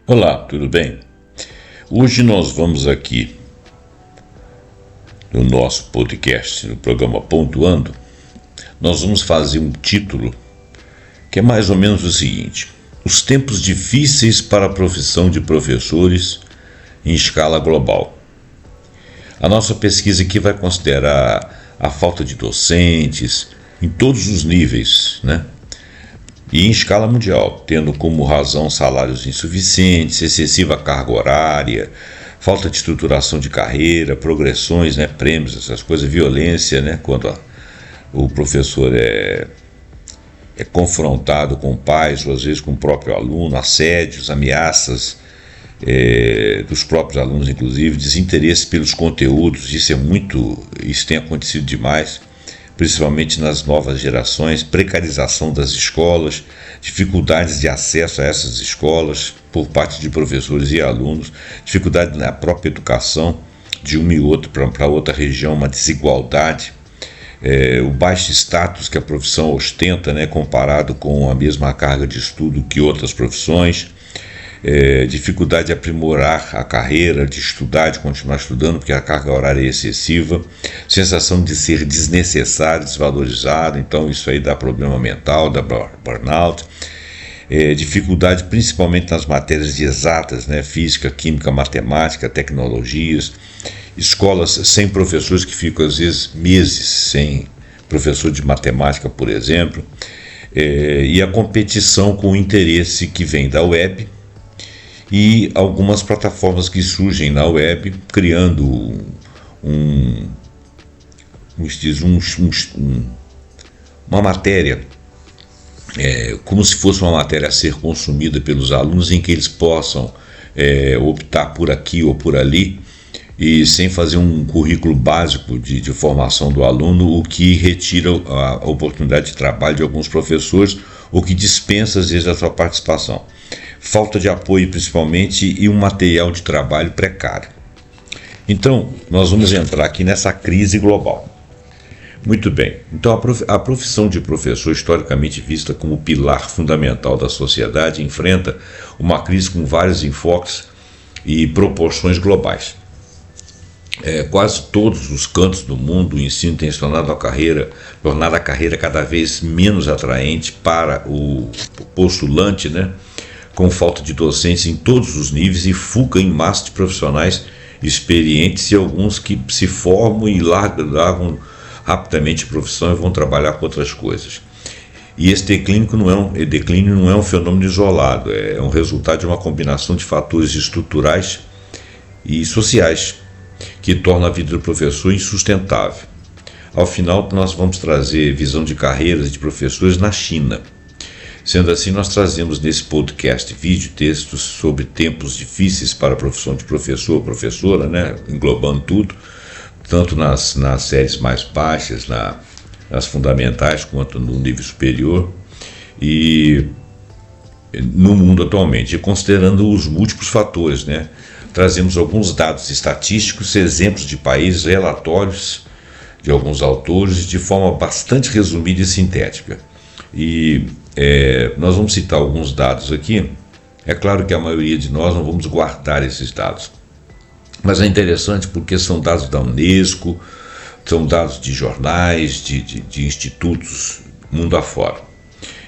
Olá, tudo bem? Hoje nós vamos aqui no nosso podcast, no programa Pontuando, nós vamos fazer um título que é mais ou menos o seguinte: os tempos difíceis para a profissão de professores em escala global. A nossa pesquisa aqui vai considerar a falta de docentes em todos os níveis, né? E em escala mundial, tendo como razão salários insuficientes, excessiva carga horária, falta de estruturação de carreira, progressões, né, prêmios, essas coisas, violência, né, quando o professor é confrontado com pais, ou às vezes com o próprio aluno, assédios, ameaças dos próprios alunos, inclusive, desinteresse pelos conteúdos. Isso tem acontecido demais, principalmente nas novas gerações, precarização das escolas, dificuldades de acesso a essas escolas por parte de professores e alunos, dificuldade na própria educação de uma e outra para outra região, uma desigualdade, o baixo status que a profissão ostenta, né, comparado com a mesma carga de estudo que outras profissões, dificuldade de aprimorar a carreira, de estudar, de continuar estudando, porque a carga horária é excessiva, sensação de ser desnecessário, desvalorizado, então isso aí dá problema mental, dá burnout, dificuldade principalmente nas matérias de exatas, né, física, química, matemática, tecnologias, escolas sem professores que ficam às vezes meses sem professor de matemática, por exemplo, e a competição com o interesse que vem da web, e algumas plataformas que surgem na web, criando uma matéria, como se fosse uma matéria a ser consumida pelos alunos, em que eles possam optar por aqui ou por ali, e sem fazer um currículo básico de formação do aluno, o que retira a oportunidade de trabalho de alguns professores, ou que dispensa às vezes a sua participação. Falta de apoio principalmente e um material de trabalho precário. Então, nós vamos entrar aqui nessa crise global. Muito bem, então a profissão de professor, historicamente vista como pilar fundamental da sociedade, enfrenta uma crise com vários enfoques e proporções globais. Quase todos os cantos do mundo, o ensino tem tornado a carreira cada vez menos atraente para o postulante, né? Com falta de docentes em todos os níveis e fuga em massa de profissionais experientes e alguns que se formam e largam rapidamente a profissão e vão trabalhar com outras coisas. E esse declínio não é um fenômeno isolado, é um resultado de uma combinação de fatores estruturais e sociais que torna a vida do professor insustentável. Ao final, nós vamos trazer visão de carreiras de professores na China. Sendo assim, nós trazemos nesse podcast vídeo textos sobre tempos difíceis para a profissão de professor ou professora, né, englobando tudo, tanto nas séries mais baixas, nas fundamentais, quanto no nível superior, e no mundo atualmente, e considerando os múltiplos fatores, né, trazemos alguns dados estatísticos, exemplos de países, relatórios de alguns autores, de forma bastante resumida e sintética. E nós vamos citar alguns dados aqui. É claro que a maioria de nós não vamos guardar esses dados, mas é interessante porque são dados da Unesco, são dados de jornais, de institutos mundo afora.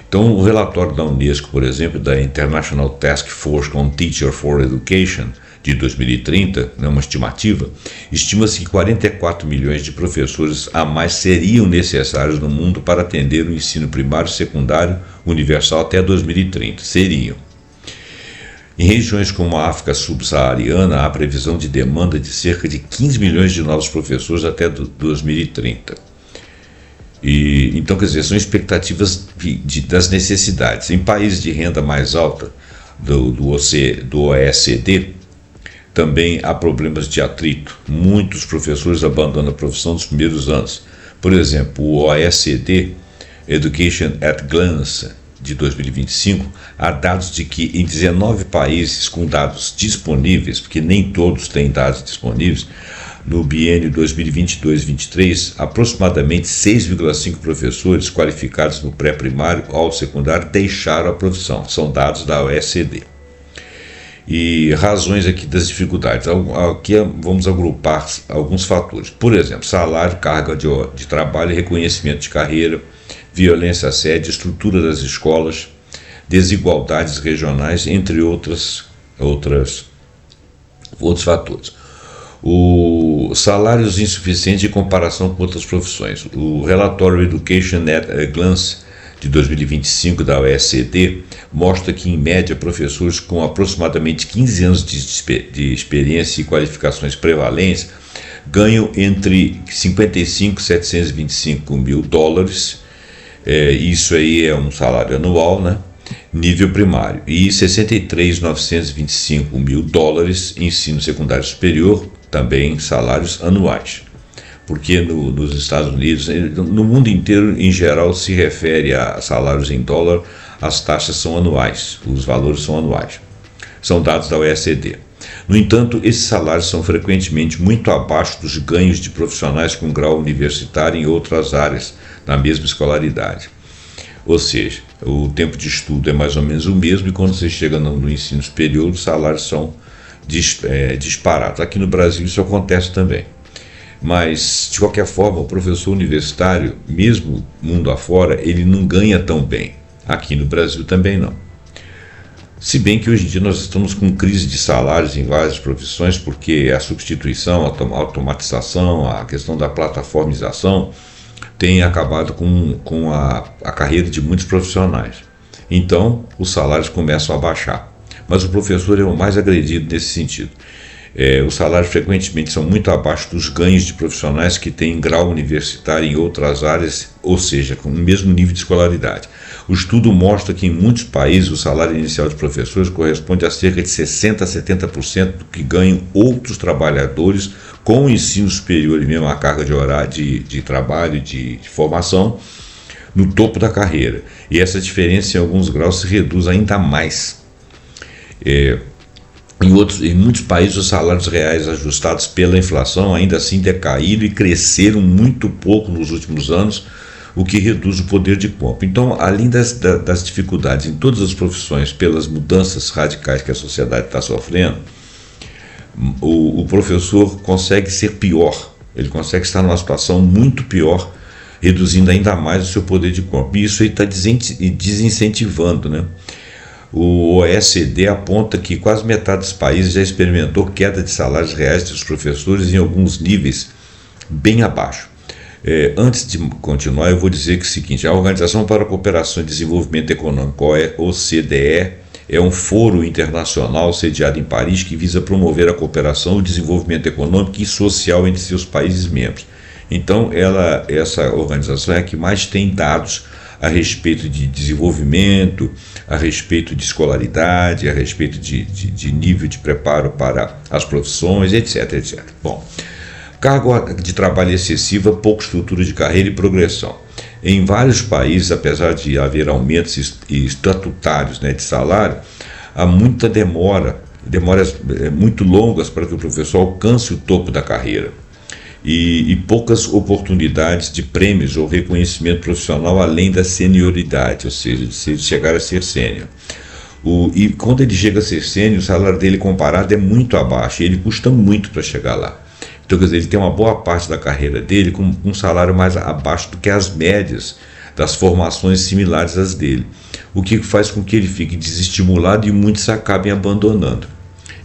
Então, o relatório da Unesco, por exemplo, da International Task Force on Teacher for Education, de 2030, né, uma estimativa, estima-se que 44 milhões de professores a mais seriam necessários no mundo para atender o ensino primário e secundário universal até 2030. Seriam. Em regiões como a África subsaariana, há previsão de demanda de cerca de 15 milhões de novos professores até 2030. Então, quer dizer, são expectativas das necessidades. Em países de renda mais alta do OECD, também há problemas de atrito. Muitos professores abandonam a profissão nos primeiros anos. Por exemplo, o OECD Education at Glance de 2025, há dados de que em 19 países com dados disponíveis, porque nem todos têm dados disponíveis, no biênio 2022-23, aproximadamente 6,5 professores qualificados no pré-primário ao secundário deixaram a profissão. São dados da OECD. E razões aqui das dificuldades. Aqui vamos agrupar alguns fatores. Por exemplo, salário, carga de trabalho, reconhecimento de carreira, violência, assédio, estrutura das escolas, desigualdades regionais, entre outros fatores. Salários insuficientes em comparação com outras profissões. O relatório Education at a Glance de 2025 da OECD mostra que, em média, professores com aproximadamente 15 anos de experiência e qualificações prevalentes ganham entre 55 e 725 mil dólares, isso aí é um salário anual, né? Nível primário, e 63.925 mil dólares ensino secundário superior, também salários anuais. Porque nos Estados Unidos, no mundo inteiro, em geral, se refere a salários em dólar, as taxas são anuais, os valores são anuais. São dados da OECD. No entanto, esses salários são frequentemente muito abaixo dos ganhos de profissionais com grau universitário em outras áreas, na mesma escolaridade. Ou seja, o tempo de estudo é mais ou menos o mesmo, e quando você chega no ensino superior, os salários são disparados. Aqui no Brasil isso acontece também. Mas, de qualquer forma, o professor universitário, mesmo mundo afora, ele não ganha tão bem. Aqui no Brasil também não. Se bem que hoje em dia nós estamos com crise de salários em várias profissões, porque a substituição, a automatização, a questão da plataformização tem acabado com a carreira de muitos profissionais. Então, os salários começam a baixar. Mas o professor é o mais agredido nesse sentido. Os salários frequentemente são muito abaixo dos ganhos de profissionais que têm grau universitário em outras áreas, ou seja, com o mesmo nível de escolaridade. O estudo mostra que em muitos países o salário inicial de professores corresponde a cerca de 60% a 70% do que ganham outros trabalhadores com o ensino superior e mesmo a carga de horário de trabalho, de formação, no topo da carreira. E essa diferença em alguns graus se reduz ainda mais. Em muitos países, os salários reais ajustados pela inflação ainda assim decaíram e cresceram muito pouco nos últimos anos, o que reduz o poder de compra. Então, além das dificuldades em todas as profissões, pelas mudanças radicais que a sociedade está sofrendo, o professor consegue ser pior, ele consegue estar numa situação muito pior, reduzindo ainda mais o seu poder de compra. E isso aí está desincentivando, né? O OECD aponta que quase metade dos países já experimentou queda de salários reais dos professores em alguns níveis bem abaixo. Antes de continuar, eu vou dizer que é o seguinte: a Organização para a Cooperação e Desenvolvimento Econômico, OCDE, é um foro internacional sediado em Paris que visa promover a cooperação, o desenvolvimento econômico e social entre seus países membros. Então, essa organização é a que mais tem dados a respeito de desenvolvimento, a respeito de escolaridade, a respeito de nível de preparo para as profissões, etc, etc. Bom, carga de trabalho excessiva, pouca estrutura de carreira e progressão. Em vários países, apesar de haver aumentos estatutários, né, de salário, há muita demoras muito longas para que o professor alcance o topo da carreira. E poucas oportunidades de prêmios ou reconhecimento profissional além da senioridade, ou seja, de chegar a ser sênior. E quando ele chega a ser sênior, o salário dele comparado é muito abaixo, e ele custa muito para chegar lá. Então, quer dizer, ele tem uma boa parte da carreira dele com um salário mais abaixo do que as médias das formações similares às dele, o que faz com que ele fique desestimulado e muitos acabem abandonando.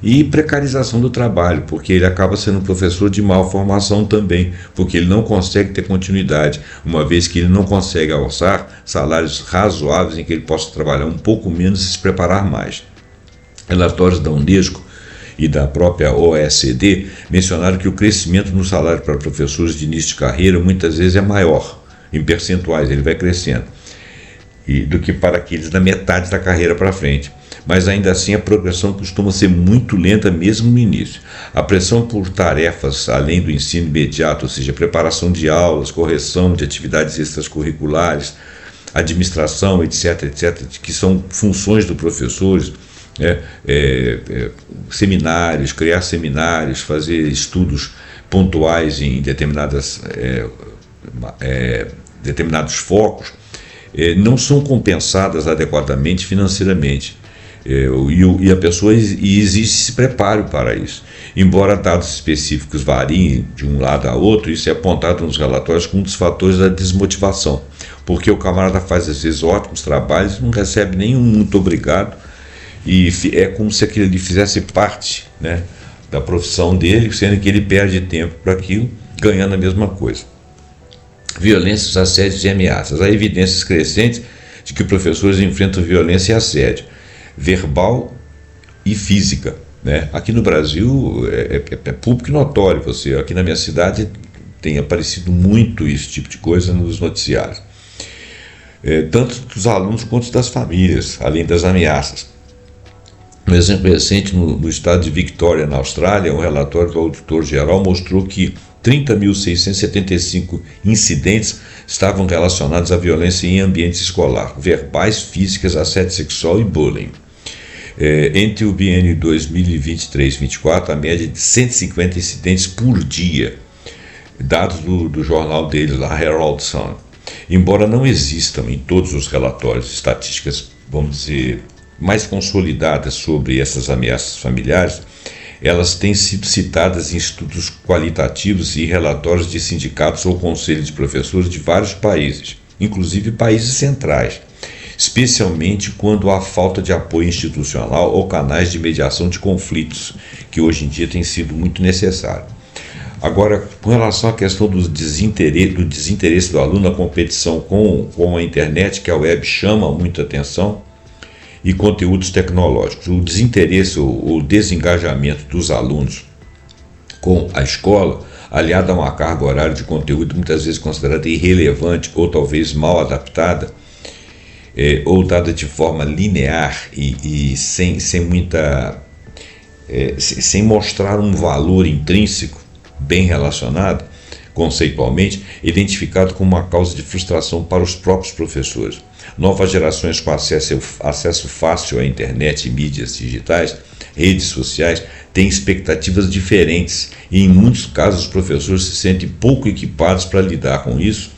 E precarização do trabalho, porque ele acaba sendo um professor de mal formação também, porque ele não consegue ter continuidade, uma vez que ele não consegue alçar salários razoáveis em que ele possa trabalhar um pouco menos e se preparar mais. Relatórios da Unesco e da própria OECD mencionaram que o crescimento no salário para professores de início de carreira muitas vezes é maior, em percentuais, ele vai crescendo, do que para aqueles da metade da carreira para frente. Mas ainda assim a progressão costuma ser muito lenta mesmo no início. A pressão por tarefas além do ensino imediato, ou seja, preparação de aulas, correção de atividades extracurriculares, administração, etc., que são funções do professor, seminários, criar seminários, fazer estudos pontuais em determinados focos, não são compensadas adequadamente financeiramente. E a pessoa existe esse preparo para isso. Embora dados específicos variem de um lado a outro, isso é apontado nos relatórios como um dos fatores da desmotivação, porque o camarada faz às vezes ótimos trabalhos, não recebe nenhum muito obrigado, e é como se aquilo ali fizesse parte, né, da profissão dele, sendo que ele perde tempo para aquilo, ganhando a mesma coisa. Violências, assédios e ameaças. Há evidências crescentes de que professores enfrentam violência e assédio verbal e física, né? Aqui no Brasil é público e notório. Aqui na minha cidade tem aparecido muito esse tipo de coisa nos noticiários, tanto dos alunos quanto das famílias, além das ameaças. Um exemplo recente, no estado de Victoria, na Austrália, um relatório do auditor-geral mostrou que 30.675 incidentes estavam relacionados à violência em ambiente escolar, verbais, físicas, assédio sexual e bullying. Entre o biênio 2023-24, a média de 150 incidentes por dia, dados do jornal deles, lá, Herald Sun. Embora não existam em todos os relatórios estatísticas, vamos dizer, mais consolidadas sobre essas ameaças familiares, elas têm sido citadas em estudos qualitativos e relatórios de sindicatos ou conselhos de professores de vários países, inclusive países centrais, especialmente quando há falta de apoio institucional ou canais de mediação de conflitos, que hoje em dia tem sido muito necessário. Agora, com relação à questão do desinteresse do aluno, a competição com a internet, que a web chama muita atenção, e conteúdos tecnológicos. O desinteresse ou desengajamento dos alunos com a escola, aliado a uma carga horária de conteúdo muitas vezes considerada irrelevante ou talvez mal adaptada, ou dada de forma linear e sem mostrar um valor intrínseco bem relacionado, conceitualmente, identificado como uma causa de frustração para os próprios professores. Novas gerações com acesso fácil à internet e mídias digitais, redes sociais, têm expectativas diferentes e, em muitos casos, os professores se sentem pouco equipados para lidar com isso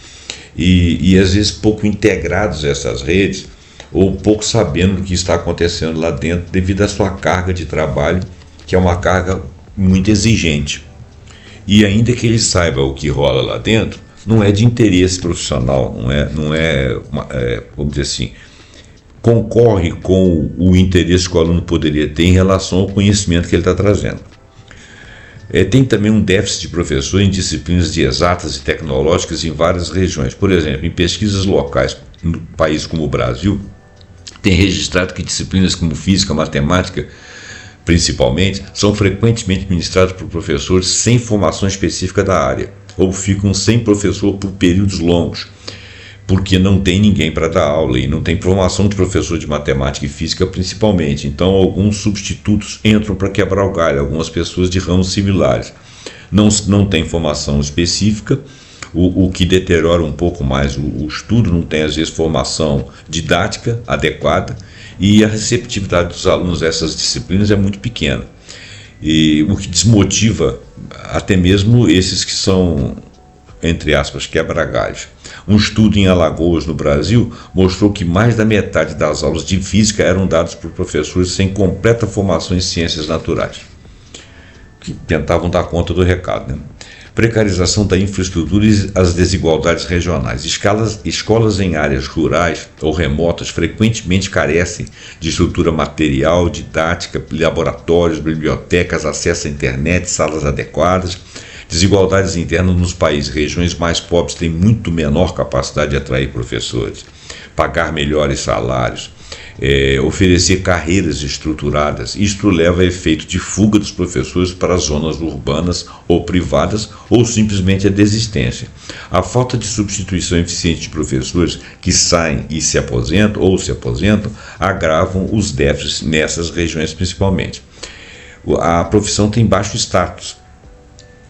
e às vezes, pouco integrados a essas redes ou pouco sabendo do que está acontecendo lá dentro devido à sua carga de trabalho, que é uma carga muito exigente. E ainda que ele saiba o que rola lá dentro, não é de interesse profissional, vamos dizer assim, concorre com o interesse que o aluno poderia ter em relação ao conhecimento que ele está trazendo. Tem também um déficit de professor em disciplinas de exatas e tecnológicas em várias regiões. Por exemplo, em pesquisas locais, no país como o Brasil, tem registrado que disciplinas como física, matemática, principalmente, são frequentemente ministradas por professores sem formação específica da área, ou ficam sem professor por períodos longos, porque não tem ninguém para dar aula e não tem formação de professor de matemática e física principalmente. Então alguns substitutos entram para quebrar o galho, algumas pessoas de ramos similares. Não tem formação específica, o que deteriora um pouco mais o estudo, não tem às vezes formação didática adequada e a receptividade dos alunos a essas disciplinas é muito pequena. E o que desmotiva até mesmo esses que são, entre aspas, quebra-galhos. Um estudo em Alagoas, no Brasil, mostrou que mais da metade das aulas de física eram dadas por professores sem completa formação em ciências naturais, que tentavam dar conta do recado, né? Precarização da infraestrutura e as desigualdades regionais. Escolas em áreas rurais ou remotas frequentemente carecem de estrutura material, didática, laboratórios, bibliotecas, acesso à internet, salas adequadas. Desigualdades internas nos países. Regiões mais pobres têm muito menor capacidade de atrair professores, pagar melhores salários, oferecer carreiras estruturadas. Isto leva a efeito de fuga dos professores para as zonas urbanas ou privadas ou simplesmente a desistência. A falta de substituição eficiente de professores que saem e se aposentam agravam os déficits nessas regiões principalmente. A profissão tem baixo status.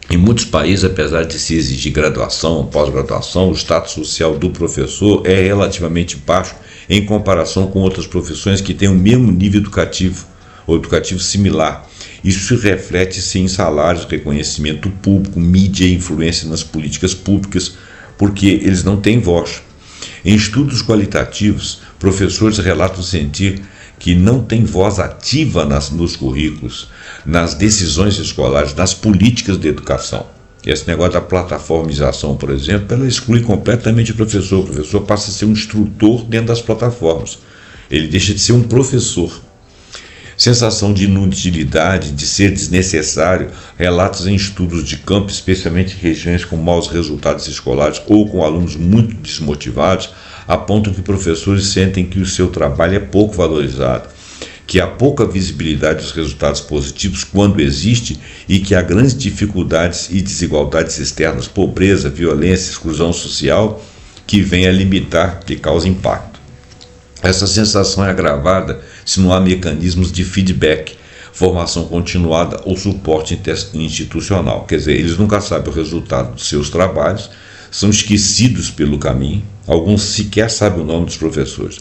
Em muitos países, apesar de se exigir graduação, pós-graduação, o status social do professor é relativamente baixo em comparação com outras profissões que têm o mesmo nível educativo ou educativo similar. Isso reflete-se em salários, reconhecimento público, mídia e influência nas políticas públicas, porque eles não têm voz. Em estudos qualitativos, professores relatam sentir que não têm voz ativa nos currículos, nas decisões escolares, nas políticas de educação. Esse negócio da plataformização, por exemplo, ela exclui completamente o professor. O professor passa a ser um instrutor dentro das plataformas. Ele deixa de ser um professor. Sensação de inutilidade, de ser desnecessário, relatos em estudos de campo, especialmente em regiões com maus resultados escolares ou com alunos muito desmotivados, apontam que professores sentem que o seu trabalho é pouco valorizado, que há pouca visibilidade dos resultados positivos quando existe e que há grandes dificuldades e desigualdades externas, pobreza, violência, exclusão social, que vêm a limitar e causam impacto. Essa sensação é agravada se não há mecanismos de feedback, formação continuada ou suporte institucional. Quer dizer, eles nunca sabem o resultado dos seus trabalhos, são esquecidos pelo caminho, alguns sequer sabem o nome dos professores.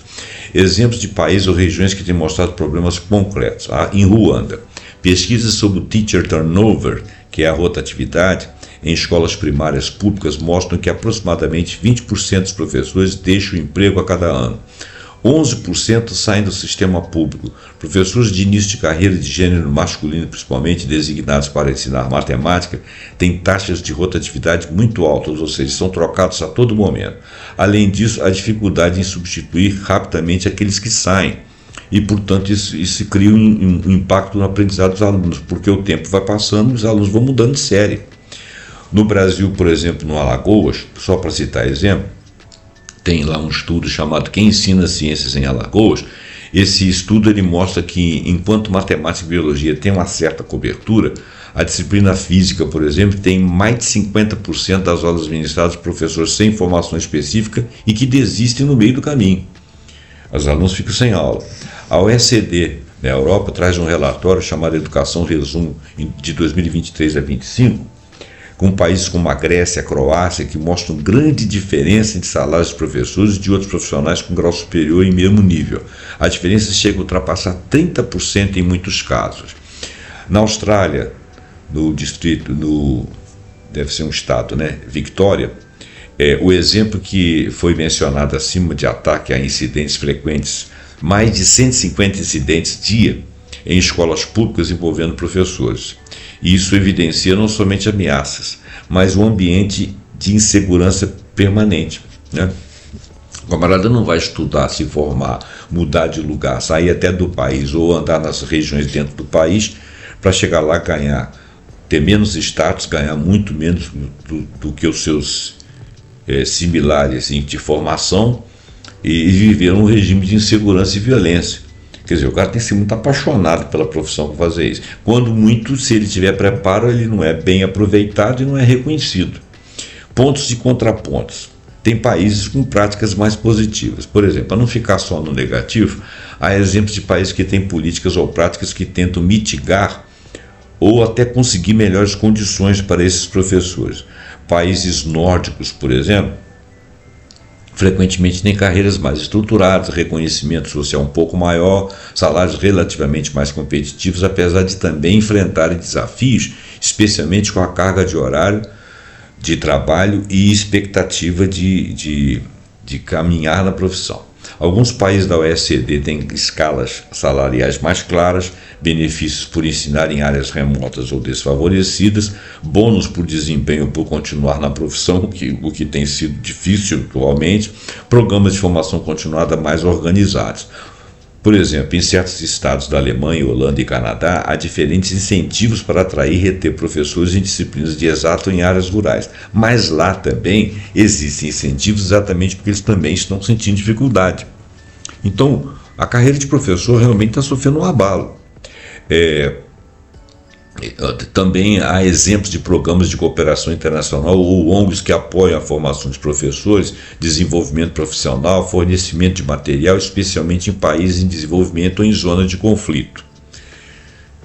Exemplos de países ou regiões que têm mostrado problemas concretos. Em Ruanda, pesquisas sobre o teacher turnover, que é a rotatividade, em escolas primárias públicas mostram que aproximadamente 20% dos professores deixam o emprego a cada ano. 11% saem do sistema público. Professores de início de carreira de gênero masculino, principalmente designados para ensinar matemática, têm taxas de rotatividade muito altas, ou seja, são trocados a todo momento. Além disso, a dificuldade em substituir rapidamente aqueles que saem. E, portanto, isso cria um impacto no aprendizado dos alunos, porque o tempo vai passando e os alunos vão mudando de série. No Brasil, por exemplo, no Alagoas, só para citar exemplo, tem lá um estudo chamado Quem Ensina Ciências em Alagoas. Esse estudo ele mostra que, enquanto matemática e biologia tem uma certa cobertura, a disciplina física, por exemplo, tem mais de 50% das aulas ministradas por professores sem formação específica e que desistem no meio do caminho. Os alunos ficam sem aula. A OECD, na Europa, traz um relatório chamado Educação Resumo, de 2023 a 2025, com países como a Grécia e a Croácia, que mostram grande diferença entre salários de professores e de outros profissionais com grau superior em mesmo nível. A diferença chega a ultrapassar 30% em muitos casos. Na Austrália, deve ser um estado, né? Victoria, o exemplo que foi mencionado acima de ataque a incidentes frequentes, mais de 150 incidentes dia em escolas públicas envolvendo professores. E isso evidencia não somente ameaças, mas um ambiente de insegurança permanente, né? O camarada não vai estudar, se formar, mudar de lugar, sair até do país ou andar nas regiões dentro do país para chegar lá ter menos status, ganhar muito menos do que os seus similares de formação e viver um regime de insegurança e violência. Quer dizer, o cara tem que ser muito apaixonado pela profissão para fazer isso. Quando muito, se ele tiver preparo, ele não é bem aproveitado e não é reconhecido. Pontos e contrapontos. Tem países com práticas mais positivas. Por exemplo, para não ficar só no negativo, há exemplos de países que têm políticas ou práticas que tentam mitigar ou até conseguir melhores condições para esses professores. Países nórdicos, por exemplo, frequentemente têm carreiras mais estruturadas, reconhecimento social um pouco maior, salários relativamente mais competitivos, apesar de também enfrentarem desafios, especialmente com a carga de horário de trabalho e expectativa de caminhar na profissão. Alguns países da OECD têm escalas salariais mais claras, benefícios por ensinar em áreas remotas ou desfavorecidas, bônus por desempenho por continuar na profissão, o que tem sido difícil atualmente, programas de formação continuada mais organizados. Por exemplo, em certos estados da Alemanha, Holanda e Canadá, há diferentes incentivos para atrair e reter professores em disciplinas de exato em áreas rurais. Mas lá também existem incentivos exatamente porque eles também estão sentindo dificuldade. Então, a carreira de professor realmente está sofrendo um abalo. Também há exemplos de programas de cooperação internacional ou ONGs que apoiam a formação de professores, desenvolvimento profissional, fornecimento de material, especialmente em países em desenvolvimento ou em zonas de conflito.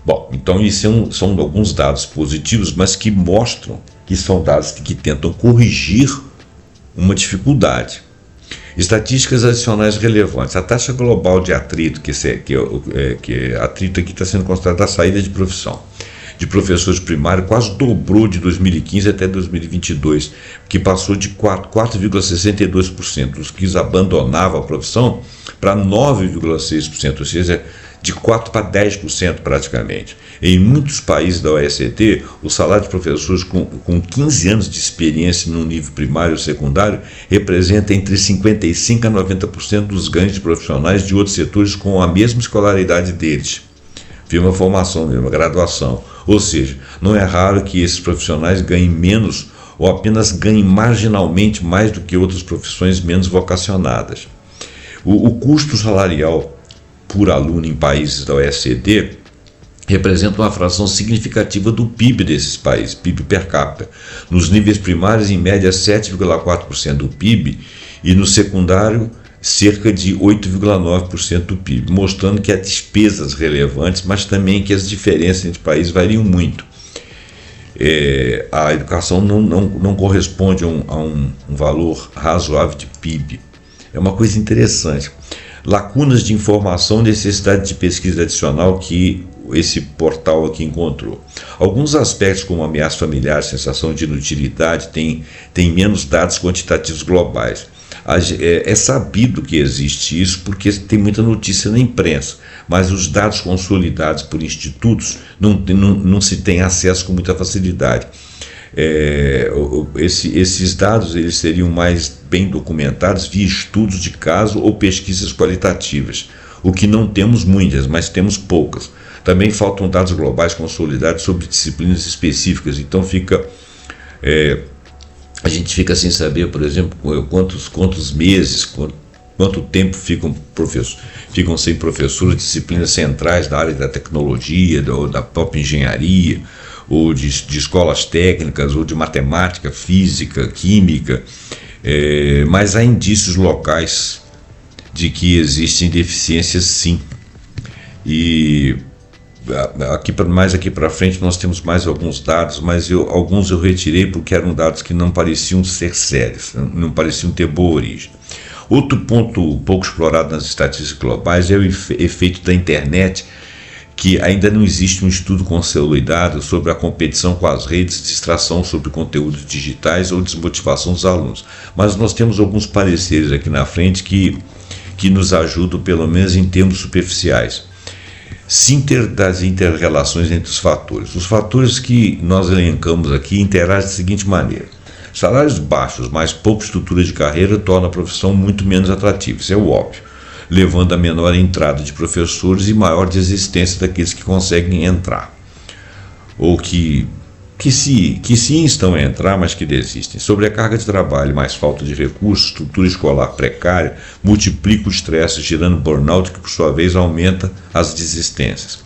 Bom, então isso são alguns dados positivos, mas que mostram que são dados que tentam corrigir uma dificuldade. Estatísticas adicionais relevantes. A taxa global de atrito, que atrito aqui está sendo considerada a saída de profissão, de professores primários quase dobrou de 2015 até 2022, que passou de 4,62%, os que abandonavam a profissão, para 9,6%, ou seja, de 4% para 10% praticamente. Em muitos países da OECD, o salário de professores com 15 anos de experiência no nível primário ou secundário representa entre 55% a 90% dos ganhos de profissionais de outros setores com a mesma escolaridade deles. Firma formação mesmo, graduação. Ou seja, não é raro que esses profissionais ganhem menos ou apenas ganhem marginalmente mais do que outras profissões menos vocacionadas. O custo salarial por aluno em países da OECD representa uma fração significativa do PIB desses países, PIB per capita. Nos níveis primários, em média, 7,4% do PIB e no secundário, cerca de 8,9% do PIB, mostrando que há despesas relevantes, mas também que as diferenças entre países variam muito. A educação não corresponde a um valor razoável de PIB. É uma coisa interessante. Lacunas de informação, necessidade de pesquisa adicional que esse portal aqui encontrou. Alguns aspectos, como ameaça familiar, sensação de inutilidade, têm menos dados quantitativos globais. É sabido que existe isso porque tem muita notícia na imprensa, mas os dados consolidados por institutos não se tem acesso com muita facilidade. Esses dados eles seriam mais bem documentados via estudos de caso ou pesquisas qualitativas, o que não temos muitas, mas temos poucas. Também faltam dados globais consolidados sobre disciplinas específicas, então a gente fica sem saber, por exemplo, quantos meses, quanto tempo ficam sem professores de disciplinas centrais da área da tecnologia, da própria engenharia, ou de escolas técnicas, ou de matemática, física, química, mas há indícios locais de que existem deficiências sim. E aqui para frente nós temos mais alguns dados, mas alguns eu retirei porque eram dados que não pareciam ser sérios, não pareciam ter boa origem. Outro ponto pouco explorado nas estatísticas globais é o efeito da internet, que ainda não existe um estudo consolidado sobre a competição com as redes, distração sobre conteúdos digitais ou desmotivação dos alunos. Mas nós temos alguns pareceres aqui na frente que nos ajudam, pelo menos em termos superficiais. Das inter-relações entre os fatores. Os fatores que nós elencamos aqui interagem da seguinte maneira: salários baixos, mais pouca estrutura de carreira, torna a profissão muito menos atrativa, isso é o óbvio, levando a menor entrada de professores e maior desistência daqueles que conseguem entrar, ou que sim estão a entrar, mas que desistem. Sobrecarga de trabalho, mais falta de recursos, estrutura escolar precária, multiplica o estresse, gerando burnout, que por sua vez aumenta as desistências.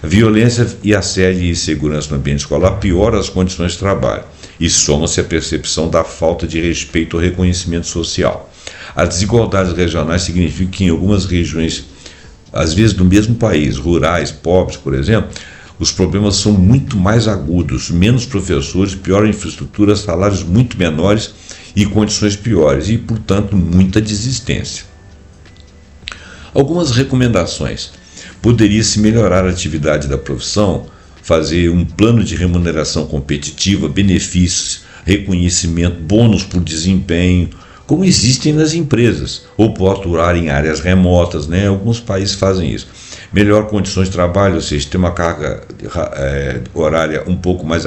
A violência e assédio e insegurança no ambiente escolar pioram as condições de trabalho e soma-se a percepção da falta de respeito ou reconhecimento social. As desigualdades regionais significam que em algumas regiões, às vezes do mesmo país, rurais, pobres, por exemplo, os problemas são muito mais agudos, menos professores, pior infraestrutura, salários muito menores e condições piores, e, portanto, muita desistência. Algumas recomendações. Poderia-se melhorar a atividade da profissão, fazer um plano de remuneração competitiva, benefícios, reconhecimento, bônus por desempenho, como existem nas empresas, ou por atuar em áreas remotas, né? Alguns países fazem isso. Melhor condições de trabalho, ou seja, ter uma carga horária um pouco mais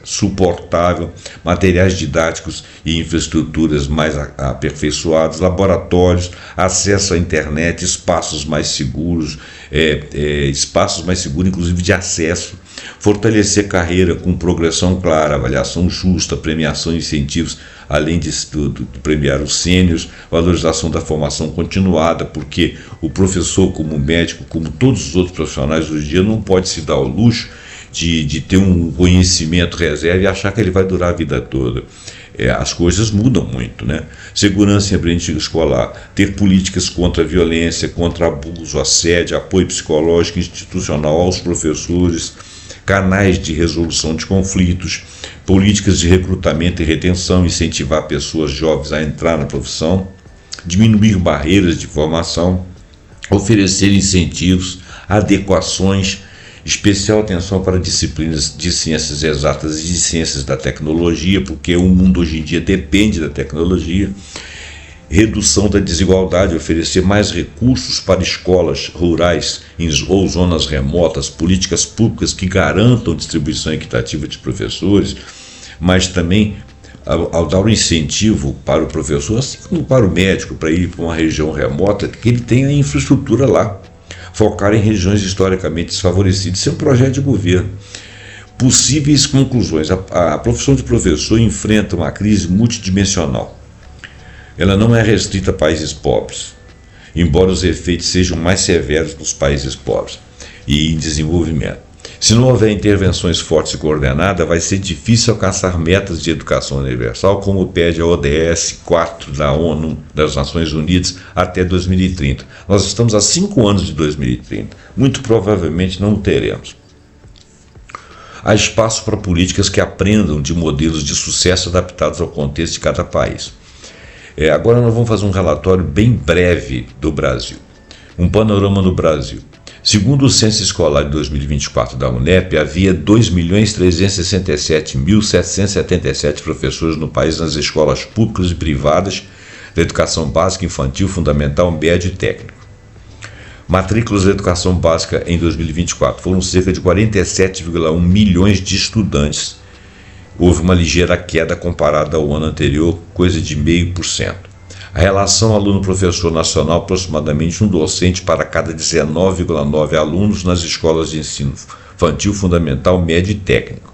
suportável, materiais didáticos e infraestruturas mais aperfeiçoadas, laboratórios, acesso à internet, espaços mais seguros, inclusive de acesso, fortalecer carreira com progressão clara, avaliação justa, premiação e incentivos, além de premiar os sêniores, valorização da formação continuada, porque o professor, como médico, como todos os outros profissionais hoje em dia, não pode se dar ao luxo de ter um conhecimento reserva e achar que ele vai durar a vida toda. As coisas mudam muito, né? Segurança em ambiente escolar, ter políticas contra a violência, contra abuso, assédio, apoio psicológico e institucional aos professores, canais de resolução de conflitos, políticas de recrutamento e retenção, incentivar pessoas jovens a entrar na profissão, diminuir barreiras de formação, oferecer incentivos, adequações Especial atenção para disciplinas de ciências exatas e de ciências da tecnologia, porque o mundo hoje em dia depende da tecnologia. Redução da desigualdade, oferecer mais recursos para escolas rurais ou zonas remotas, políticas públicas que garantam distribuição equitativa de professores, mas também ao dar um incentivo para o professor, assim como para o médico, para ir para uma região remota, que ele tenha infraestrutura lá. Focar em regiões historicamente desfavorecidas. Isso é um projeto de governo. Possíveis conclusões. A profissão de professor enfrenta uma crise multidimensional. Ela não é restrita a países pobres, embora os efeitos sejam mais severos nos países pobres e em desenvolvimento. Se não houver intervenções fortes e coordenadas, vai ser difícil alcançar metas de educação universal, como pede a ODS 4 da ONU, das Nações Unidas, até 2030. Nós estamos há 5 anos de 2030. Muito provavelmente não teremos. Há espaço para políticas que aprendam de modelos de sucesso adaptados ao contexto de cada país. Agora nós vamos fazer um relatório bem breve do Brasil. Um panorama no Brasil. Segundo o Censo Escolar de 2024 da UNEP, havia 2.367.777 professores no país nas escolas públicas e privadas da educação básica, infantil, fundamental, médio e técnico. Matrículas da educação básica em 2024 foram cerca de 47,1 milhões de estudantes. Houve uma ligeira queda comparada ao ano anterior, coisa de 0,5%. A relação aluno-professor nacional, aproximadamente um docente para cada 19,9 alunos nas escolas de ensino infantil, fundamental, médio e técnico.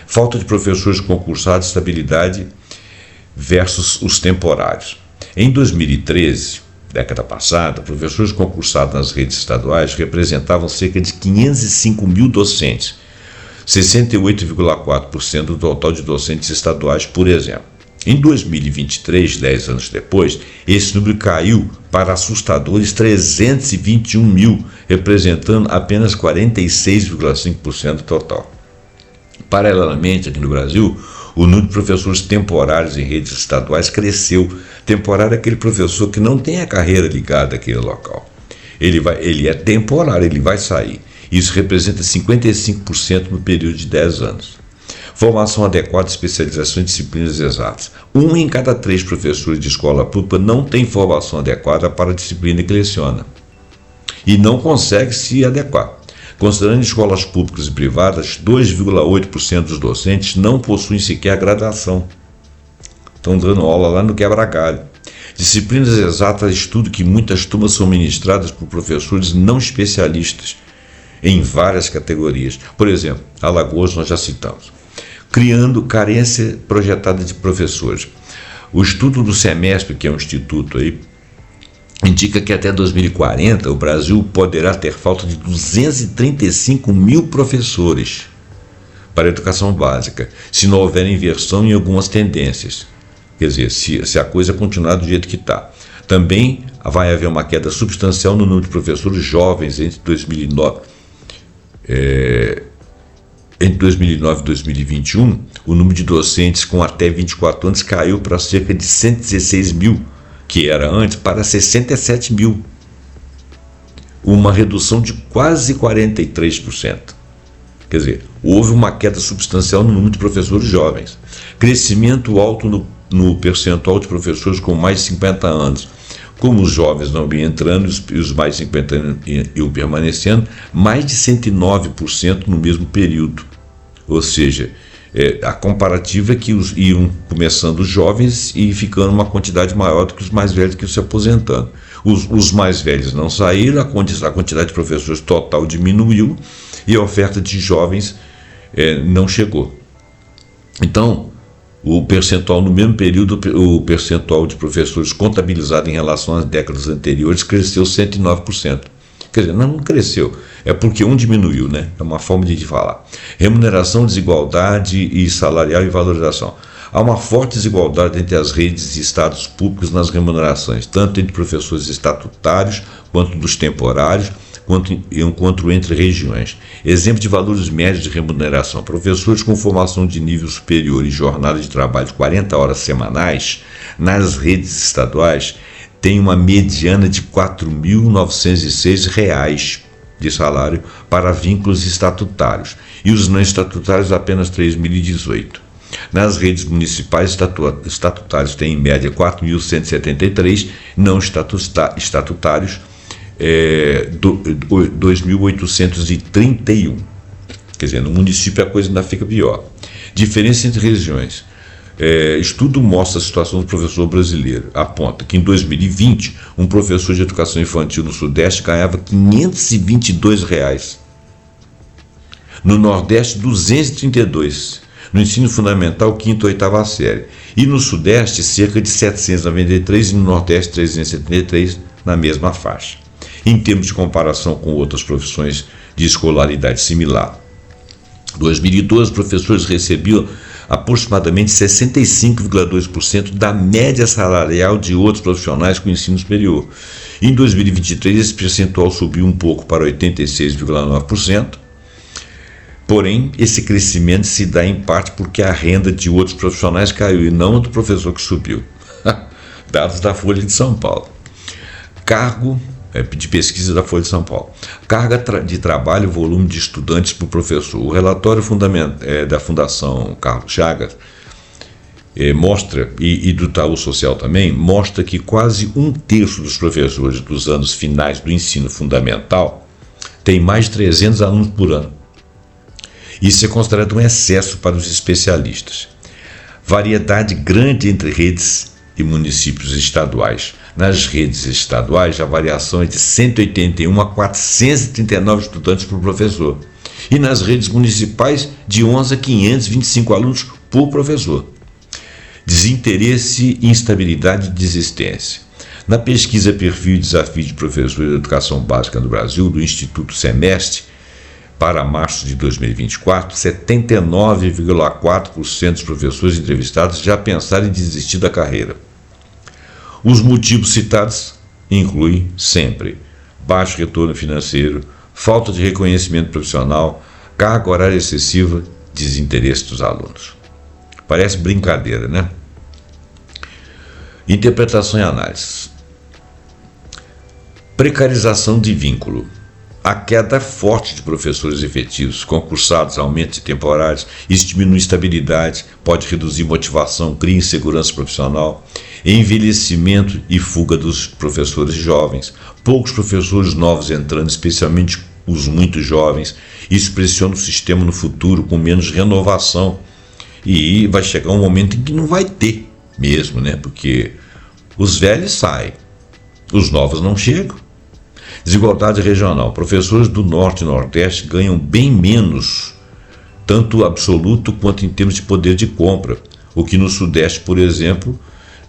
Falta de professores concursados, estabilidade versus os temporários. Em 2013, década passada, professores concursados nas redes estaduais representavam cerca de 505 mil docentes, 68,4% do total de docentes estaduais, por exemplo. Em 2023, 10 anos depois, esse número caiu para assustadores 321 mil, representando apenas 46,5% do total. Paralelamente, aqui no Brasil, o número de professores temporários em redes estaduais cresceu. Temporário é aquele professor que não tem a carreira ligada àquele local. Ele é temporário, ele vai sair. Isso representa 55% no período de 10 anos. Formação adequada, especialização em disciplinas exatas. 1 em cada 3 professores de escola pública não tem formação adequada para a disciplina que leciona e não consegue se adequar. Considerando escolas públicas e privadas, 2,8% dos docentes não possuem sequer graduação. Estão dando aula lá no quebra-galho. Disciplinas exatas, estudo que muitas turmas são ministradas por professores não especialistas em várias categorias. Por exemplo, Alagoas nós já citamos. Criando carência projetada de professores. O estudo do SEMESP, que é um instituto aí, indica que até 2040 o Brasil poderá ter falta de 235 mil professores para a educação básica, se não houver inversão em algumas tendências. Quer dizer, se a coisa continuar do jeito que está. Também vai haver uma queda substancial no número de professores jovens entre 2009 e 2021, o número de docentes com até 24 anos caiu para cerca de 116 mil, que era antes, para 67 mil. Uma redução de quase 43%. Quer dizer, houve uma queda substancial no número de professores jovens. Crescimento alto no percentual de professores com mais de 50 anos. Como os jovens não iam entrando e os mais de 50 anos iam permanecendo, mais de 109% no mesmo período. Ou seja, a comparativa é que iam começando os jovens e ficando uma quantidade maior do que os mais velhos que iam se aposentando. Os mais velhos não saíram, a quantidade de professores total diminuiu e a oferta de jovens não chegou. Então, o percentual no mesmo período, o percentual de professores contabilizado em relação às décadas anteriores cresceu 109%. Quer dizer, não cresceu, é porque um diminuiu, né? É uma forma de falar. Remuneração, desigualdade e salarial e valorização. Há uma forte desigualdade entre as redes e estados públicos nas remunerações, tanto entre professores estatutários quanto dos temporários, quanto entre regiões. Exemplo de valores médios de remuneração. Professores com formação de nível superior e jornada de trabalho de 40 horas semanais nas redes estaduais têm uma mediana de R$ 4.906. de salário para vínculos estatutários e os não estatutários apenas 3.018. Nas redes municipais estatutários tem em média 4.173, não estatutários 2.831. Quer dizer, no município a coisa ainda fica pior. Diferença entre regiões. Estudo mostra a situação do professor brasileiro. Aponta que em 2020, um professor de educação infantil no Sudeste ganhava R$ 522. No Nordeste, 232. No ensino fundamental, 5ª e 8ª série. E no Sudeste, cerca de 793 e no Nordeste, 373 na mesma faixa. Em termos de comparação com outras profissões de escolaridade similar. Em 2012, os professores recebiam aproximadamente 65,2% da média salarial de outros profissionais com ensino superior. Em 2023, esse percentual subiu um pouco para 86,9%. Porém, esse crescimento se dá em parte porque a renda de outros profissionais caiu e não a do professor que subiu. Dados da Folha de São Paulo. Cargo de pesquisa da Folha de São Paulo. Carga de trabalho, volume de estudantes por professor. O relatório da Fundação Carlos Chagas mostra, e do Itaú Social também, mostra que quase 1/3 dos professores dos anos finais do ensino fundamental tem mais de 300 alunos por ano. Isso é considerado um excesso para os especialistas. Variedade grande entre redes e municípios estaduais. Nas redes estaduais, a variação é de 181 a 439 estudantes por professor. E nas redes municipais, de 11 a 525 alunos por professor. Desinteresse, instabilidade e desistência. Na pesquisa Perfil e Desafio de Professores de Educação Básica no Brasil, do Instituto Semestre, para março de 2024, 79,4% dos professores entrevistados já pensaram em desistir da carreira. Os motivos citados incluem sempre baixo retorno financeiro, falta de reconhecimento profissional, carga horária excessiva, desinteresse dos alunos. Parece brincadeira, né? Interpretação e análise. Precarização de vínculo. A queda forte de professores efetivos, concursados, aumento de temporários, isso diminui estabilidade, pode reduzir motivação, cria insegurança profissional, envelhecimento e fuga dos professores jovens, poucos professores novos entrando, especialmente os muito jovens, isso pressiona o sistema no futuro com menos renovação e vai chegar um momento em que não vai ter mesmo, né? Porque os velhos saem, os novos não chegam. Desigualdade regional. Professores do Norte e Nordeste ganham bem menos, tanto absoluto quanto em termos de poder de compra, o que no Sudeste, por exemplo,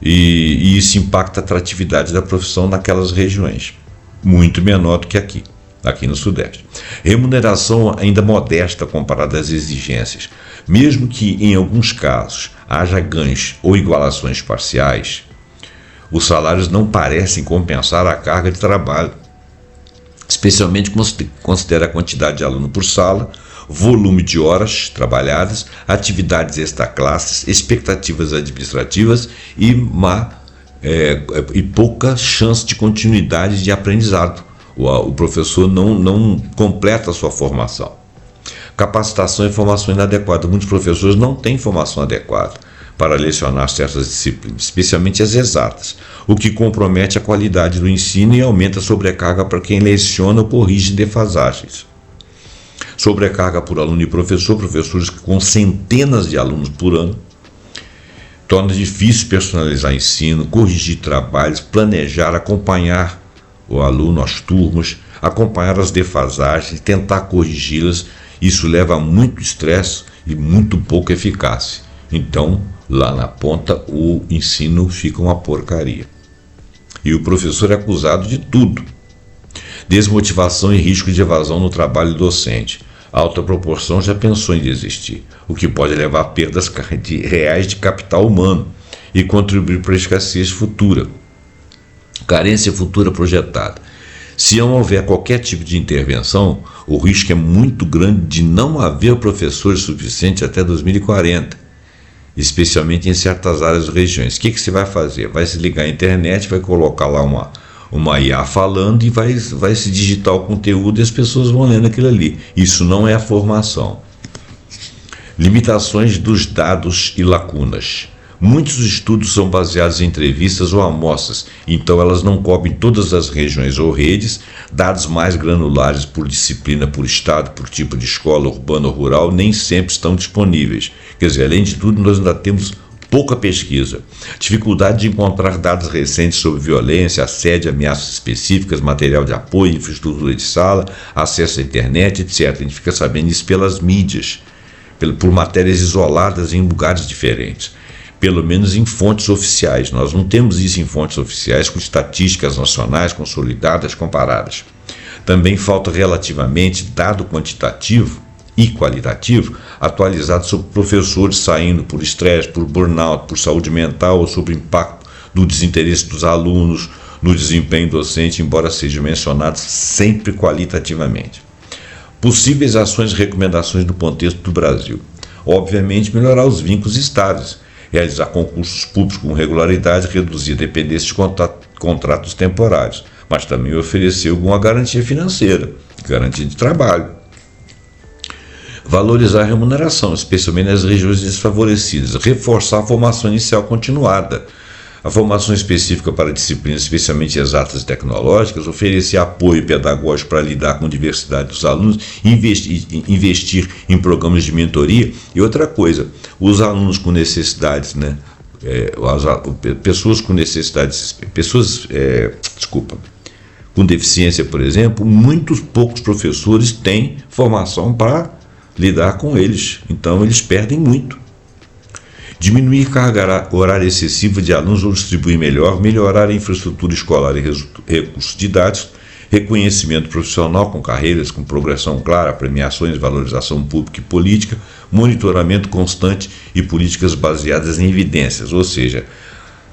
e isso impacta a atratividade da profissão naquelas regiões, muito menor do que aqui no Sudeste. Remuneração ainda modesta comparada às exigências, mesmo que em alguns casos haja ganhos ou igualações parciais, os salários não parecem compensar a carga de trabalho, especialmente considera a quantidade de aluno por sala, volume de horas trabalhadas, atividades extraclasses, expectativas administrativas e pouca chance de continuidade de aprendizado. O professor não completa a sua formação. Capacitação e formação inadequada. Muitos professores não têm formação adequada para lecionar certas disciplinas, especialmente as exatas, o que compromete a qualidade do ensino e aumenta a sobrecarga para quem leciona ou corrige defasagens. Sobrecarga por aluno e professor, professores com centenas de alunos por ano, torna difícil personalizar ensino, corrigir trabalhos, planejar, acompanhar o aluno, as turmas, acompanhar as defasagens, tentar corrigi-las. Isso leva a muito estresse e muito pouca eficácia. Então, lá na ponta, o ensino fica uma porcaria. E o professor é acusado de tudo. Desmotivação e risco de evasão no trabalho docente. Alta proporção já pensou em desistir, o que pode levar a perdas reais de capital humano e contribuir para a escassez futura. Carência futura projetada. Se não houver qualquer tipo de intervenção, o risco é muito grande de não haver professores suficientes até 2040, especialmente em certas áreas ou regiões. O que você vai fazer? Vai se ligar à internet, vai colocar lá uma IA falando e vai se digitar o conteúdo e as pessoas vão lendo aquilo ali. Isso não é a formação. Limitações dos dados e lacunas. Muitos estudos são baseados em entrevistas ou amostras, então elas não cobrem todas as regiões ou redes. Dados mais granulares por disciplina, por estado, por tipo de escola, urbana ou rural, nem sempre estão disponíveis. Quer dizer, além de tudo, nós ainda temos pouca pesquisa. Dificuldade de encontrar dados recentes sobre violência, assédio, ameaças específicas, material de apoio, infraestrutura de sala, acesso à internet, etc. A gente fica sabendo isso pelas mídias, por matérias isoladas em lugares diferentes. Pelo menos em fontes oficiais. Nós não temos isso em fontes oficiais com estatísticas nacionais consolidadas, comparadas. Também falta relativamente dado quantitativo e qualitativo atualizado sobre professores saindo por estresse, por burnout, por saúde mental ou sobre o impacto do desinteresse dos alunos no desempenho docente, embora seja mencionado sempre qualitativamente. Possíveis ações e recomendações no contexto do Brasil. Obviamente, melhorar os vínculos estáveis, realizar concursos públicos com regularidade, reduzir a dependência de contratos temporários, mas também oferecer alguma garantia financeira, garantia de trabalho. Valorizar a remuneração, especialmente nas regiões desfavorecidas, reforçar a formação inicial continuada, a formação específica para disciplinas especialmente exatas e tecnológicas, oferecer apoio pedagógico para lidar com a diversidade dos alunos, investir em programas de mentoria. E outra coisa, os alunos com necessidades, pessoas com necessidades, com deficiência, por exemplo, muitos poucos professores têm formação para lidar com eles, então eles perdem muito. Diminuir carga horária excessiva de alunos ou distribuir melhor, melhorar a infraestrutura escolar e recursos didáticos, reconhecimento profissional com carreiras, com progressão clara, premiações, valorização pública e política, monitoramento constante e políticas baseadas em evidências, ou seja,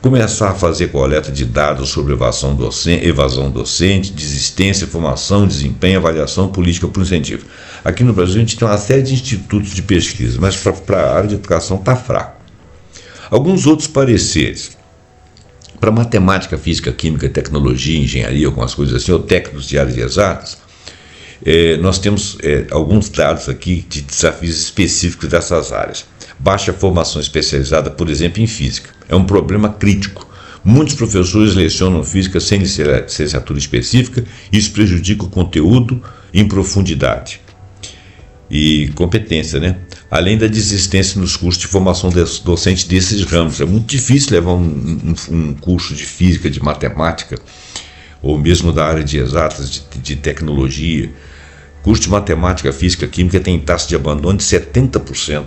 começar a fazer coleta de dados sobre evasão docente, desistência, formação, desempenho, avaliação, política por incentivo. Aqui no Brasil a gente tem uma série de institutos de pesquisa, mas para a área de educação está fraco. Alguns outros pareceres. Para matemática, física, química, tecnologia, engenharia, algumas coisas assim, ou técnicos de áreas exatas, nós temos alguns dados aqui de desafios específicos dessas áreas. Baixa formação especializada, por exemplo, em física. É um problema crítico. Muitos professores lecionam física sem licenciatura específica, e isso prejudica o conteúdo em profundidade e competência, além da desistência nos cursos de formação docente desses ramos. É muito difícil levar um curso de física, de matemática, ou mesmo da área de exatas, de tecnologia. Curso de matemática, física, química tem taxa de abandono de 70%.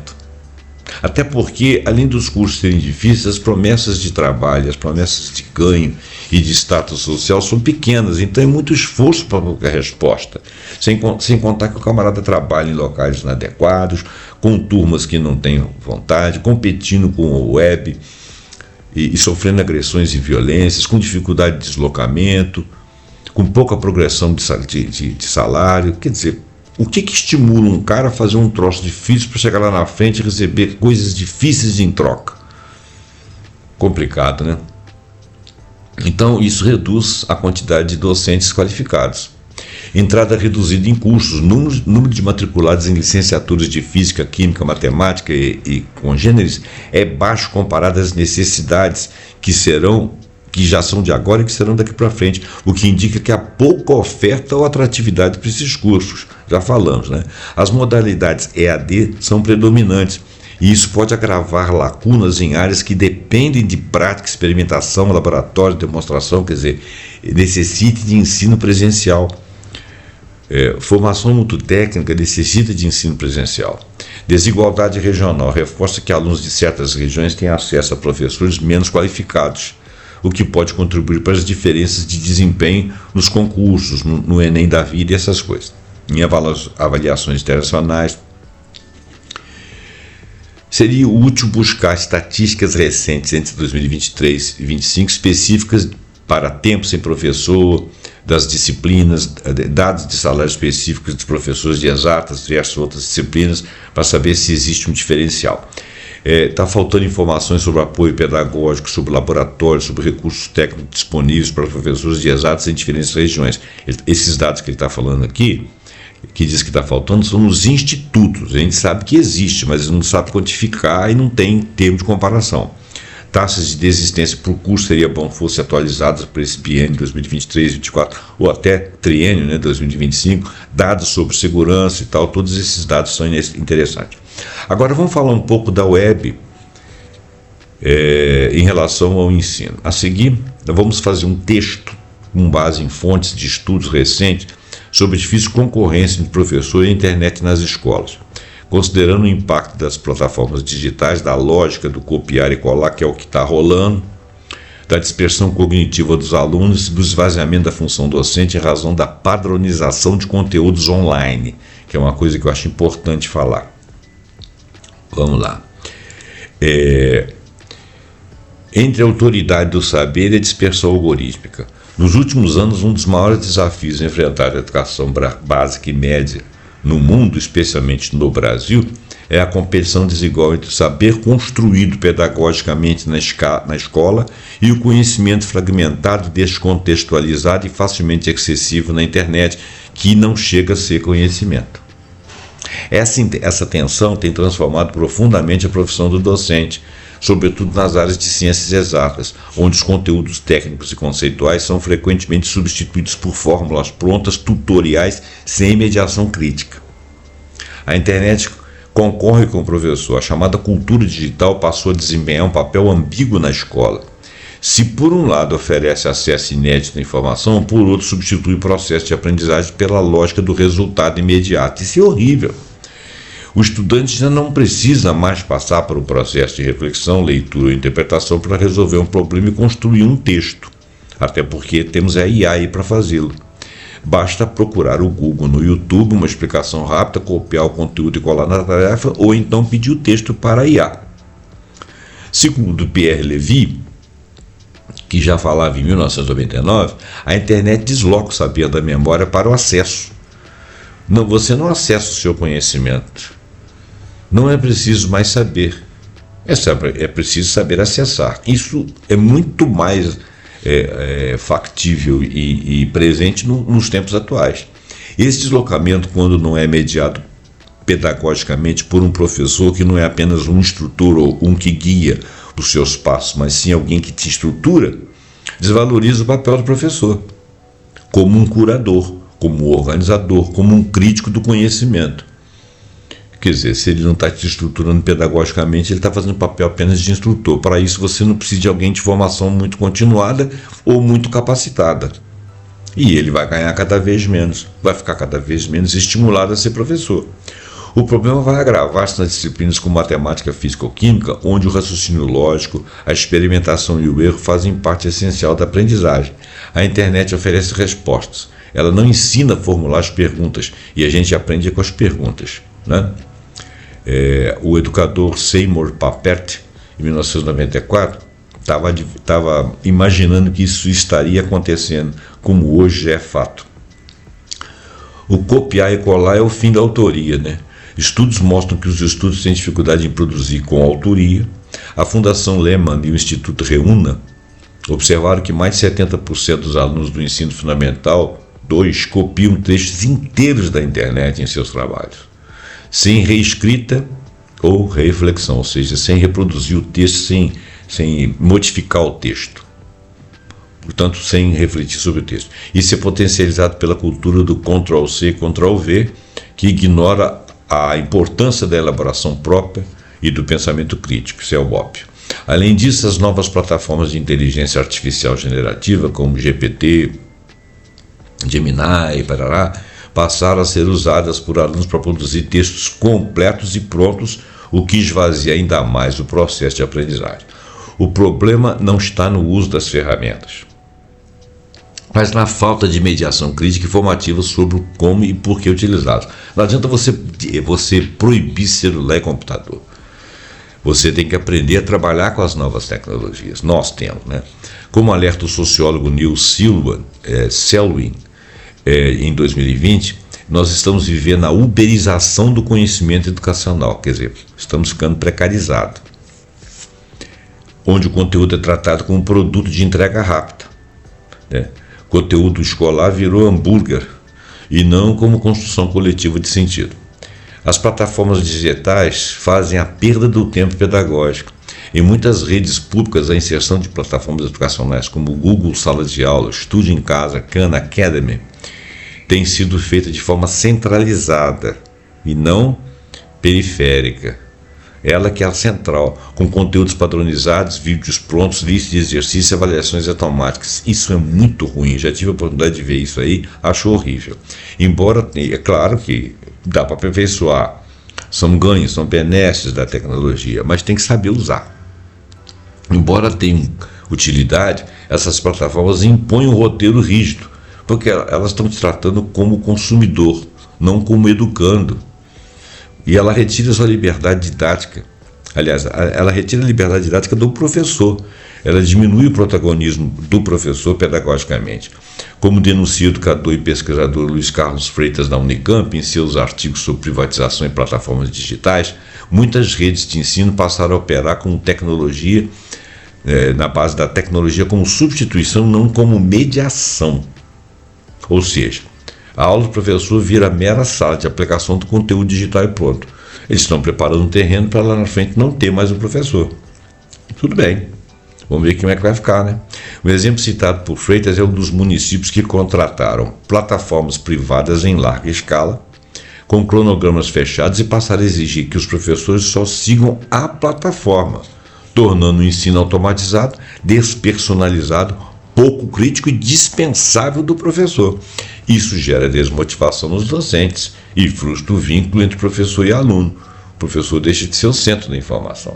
Até porque, além dos cursos serem difíceis, as promessas de trabalho, as promessas de ganho e de status social são pequenas, então é muito esforço para qualquer resposta, sem contar que o camarada trabalha em locais inadequados, com turmas que não têm vontade, competindo com o web e sofrendo agressões e violências, com dificuldade de deslocamento, com pouca progressão de salário. Quer dizer, o que estimula um cara a fazer um troço difícil para chegar lá na frente e receber coisas difíceis em troca? Complicado, né? Então, isso reduz a quantidade de docentes qualificados. Entrada reduzida em cursos, número de matriculados em licenciaturas de física, química, matemática e congêneres é baixo comparado às necessidades que já são de agora e que serão daqui para frente, o que indica que há pouca oferta ou atratividade para esses cursos. Já falamos, As modalidades EAD são predominantes, e isso pode agravar lacunas em áreas que dependem de prática, experimentação, laboratório, demonstração, quer dizer, necessite de ensino presencial. Formação muito técnica necessita de ensino presencial. Desigualdade regional reforça que alunos de certas regiões têm acesso a professores menos qualificados, o que pode contribuir para as diferenças de desempenho nos concursos, no Enem da vida e essas coisas. Em avaliações internacionais, seria útil buscar estatísticas recentes entre 2023 e 2025 específicas para tempo sem professor, das disciplinas, dados de salário específicos dos professores de exatas versus outras disciplinas, para saber se existe um diferencial. Está faltando informações sobre apoio pedagógico, sobre laboratórios, sobre recursos técnicos disponíveis para professores de exatas em diferentes regiões. Esses dados que ele está falando aqui, que diz que está faltando, são nos institutos. A gente sabe que existe, mas não sabe quantificar e não tem termo de comparação. Taxas de desistência por curso seria bom que fossem atualizadas para esse biênio 2023, 2024 ou até triênio, né, 2025, dados sobre segurança e tal, todos esses dados são interessantes. Agora vamos falar um pouco da web em relação ao ensino. A seguir, vamos fazer um texto com base em fontes de estudos recentes sobre a difícil concorrência de professor e internet nas escolas, considerando o impacto das plataformas digitais, da lógica do copiar e colar, que é o que está rolando, da dispersão cognitiva dos alunos e do esvaziamento da função docente em razão da padronização de conteúdos online, que é uma coisa que eu acho importante falar. Vamos lá. Entre a autoridade do saber e a dispersão algorítmica. Nos últimos anos, um dos maiores desafios enfrentados à educação básica e média no mundo, especialmente no Brasil, é a competição desigual entre o saber construído pedagogicamente na escola e o conhecimento fragmentado, descontextualizado e facilmente acessível na internet, que não chega a ser conhecimento. Essa tensão tem transformado profundamente a profissão do docente, sobretudo nas áreas de ciências exatas, onde os conteúdos técnicos e conceituais são frequentemente substituídos por fórmulas prontas, tutoriais, sem mediação crítica. A internet concorre com o professor. A chamada cultura digital passou a desempenhar um papel ambíguo na escola. Se por um lado oferece acesso inédito à informação, por outro substitui o processo de aprendizagem pela lógica do resultado imediato. Isso é horrível. O estudante já não precisa mais passar por um processo de reflexão, leitura ou interpretação para resolver um problema e construir um texto, até porque temos a IA aí para fazê-lo. Basta procurar o Google no YouTube, uma explicação rápida, copiar o conteúdo e colar na tarefa, ou então pedir o texto para a IA. Segundo Pierre Levy, que já falava em 1999, a internet desloca o saber da memória para o acesso. Você não acessa o seu conhecimento. Não é preciso mais saber, é preciso saber acessar. Isso é muito mais factível e presente nos tempos atuais. Esse deslocamento, quando não é mediado pedagogicamente por um professor que não é apenas um instrutor ou um que guia os seus passos, mas sim alguém que te estrutura, desvaloriza o papel do professor como um curador, como um organizador, como um crítico do conhecimento. Quer dizer, se ele não está te estruturando pedagogicamente, ele está fazendo papel apenas de instrutor. Para isso, você não precisa de alguém de formação muito continuada ou muito capacitada. E ele vai ganhar cada vez menos, vai ficar cada vez menos estimulado a ser professor. O problema vai agravar-se nas disciplinas como matemática, física ou química, onde o raciocínio lógico, a experimentação e o erro fazem parte essencial da aprendizagem. A internet oferece respostas. Ela não ensina a formular as perguntas, e a gente aprende com as perguntas, né? O educador Seymour Papert, em 1994, estava imaginando que isso estaria acontecendo, como hoje já é fato. O copiar e colar é o fim da autoria, né? Estudos mostram que os estudos têm dificuldade em produzir com autoria. A Fundação Lehman e o Instituto Reúna observaram que mais de 70% dos alunos do ensino fundamental 2 copiam trechos inteiros da internet em seus trabalhos, sem reescrita ou reflexão, ou seja, sem reproduzir o texto, sem modificar o texto, portanto, sem refletir sobre o texto. Isso é potencializado pela cultura do Ctrl-C, Ctrl-V, que ignora a importância da elaboração própria e do pensamento crítico, isso é óbvio. Além disso, as novas plataformas de inteligência artificial generativa, como GPT, Gemini, passaram a ser usadas por alunos para produzir textos completos e prontos, o que esvazia ainda mais o processo de aprendizagem. O problema não está no uso das ferramentas, mas na falta de mediação crítica e formativa sobre como e por que utilizá-las. Não adianta você proibir celular e computador. Você tem que aprender a trabalhar com as novas tecnologias. Nós temos, né? Como alerta o sociólogo Neil Selwyn, em 2020, nós estamos vivendo a uberização do conhecimento educacional, quer dizer, estamos ficando precarizados. onde o conteúdo é tratado como produto de entrega rápida, né? Conteúdo escolar virou hambúrguer e não como construção coletiva de sentido. As plataformas digitais fazem a perda do tempo pedagógico. Em muitas redes públicas, a inserção de plataformas educacionais como Google Sala de Aula, Estude em Casa, Khan Academy, tem sido feita de forma centralizada e não periférica. Ela que é a central, com conteúdos padronizados, vídeos prontos, listas de exercício e avaliações automáticas. Isso é muito ruim, já tive a oportunidade de ver isso aí, acho horrível. Embora, é claro que dá para aperfeiçoar, são ganhos, são benesses da tecnologia, mas tem que saber usar. Embora tenham utilidade, essas plataformas impõem um roteiro rígido, porque elas estão te tratando como consumidor, não como educando. E ela retira a sua liberdade didática. Aliás, ela retira a liberdade didática do professor. Ela diminui o protagonismo do professor pedagogicamente. Como denuncia o educador e pesquisador Luiz Carlos Freitas da Unicamp em seus artigos sobre privatização e plataformas digitais, muitas redes de ensino passaram a operar com tecnologia, na base da tecnologia como substituição, não como mediação. Ou seja, a aula do professor vira mera sala de aplicação do conteúdo digital e pronto. Eles estão preparando um terreno para lá na frente não ter mais o professor. Tudo bem, vamos ver como é que vai ficar, né? O exemplo citado por Freitas é um dos municípios que contrataram plataformas privadas em larga escala, com cronogramas fechados, e passaram a exigir que os professores só sigam a plataforma, tornando o ensino automatizado, despersonalizado, pouco crítico e dispensável do professor. Isso gera desmotivação nos docentes e frustra o vínculo entre professor e aluno. O professor deixa de ser o centro da informação.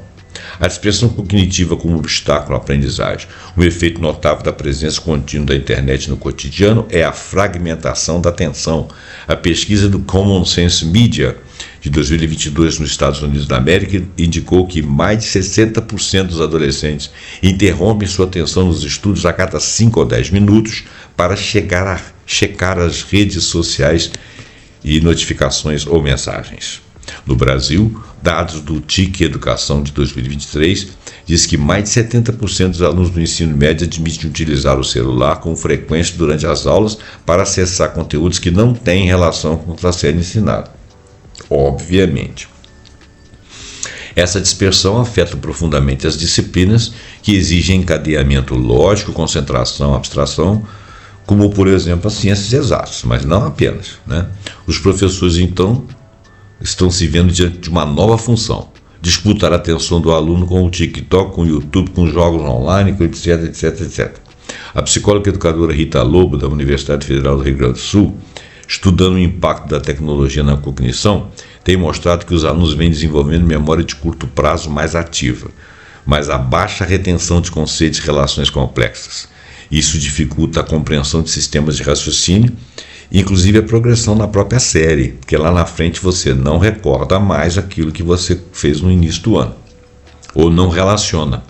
A dispersão cognitiva como obstáculo à aprendizagem. Um efeito notável da presença contínua da internet no cotidiano é a fragmentação da atenção. A pesquisa do Common Sense Media de 2022 nos Estados Unidos da América indicou que mais de 60% dos adolescentes interrompem sua atenção nos estudos a cada 5 ou 10 minutos para checar as redes sociais e notificações ou mensagens. No Brasil, dados do TIC Educação de 2023 diz que mais de 70% dos alunos do ensino médio admitem utilizar o celular com frequência durante as aulas para acessar conteúdos que não têm relação com o que está sendo ensinado. Obviamente. Essa dispersão afeta profundamente as disciplinas que exigem encadeamento lógico, concentração, abstração, como, por exemplo, as ciências exatas, mas não apenas, né? Os professores, então, estão se vendo diante de uma nova função: disputar a atenção do aluno com o TikTok, com o YouTube, com jogos online, etc, etc, etc. A psicóloga e educadora Rita Lobo, da Universidade Federal do Rio Grande do Sul, estudando o impacto da tecnologia na cognição, tem mostrado que os alunos vêm desenvolvendo memória de curto prazo mais ativa, mas a baixa retenção de conceitos e relações complexas. Isso dificulta a compreensão de sistemas de raciocínio, inclusive a progressão na própria série, porque lá na frente você não recorda mais aquilo que você fez no início do ano, ou não relaciona.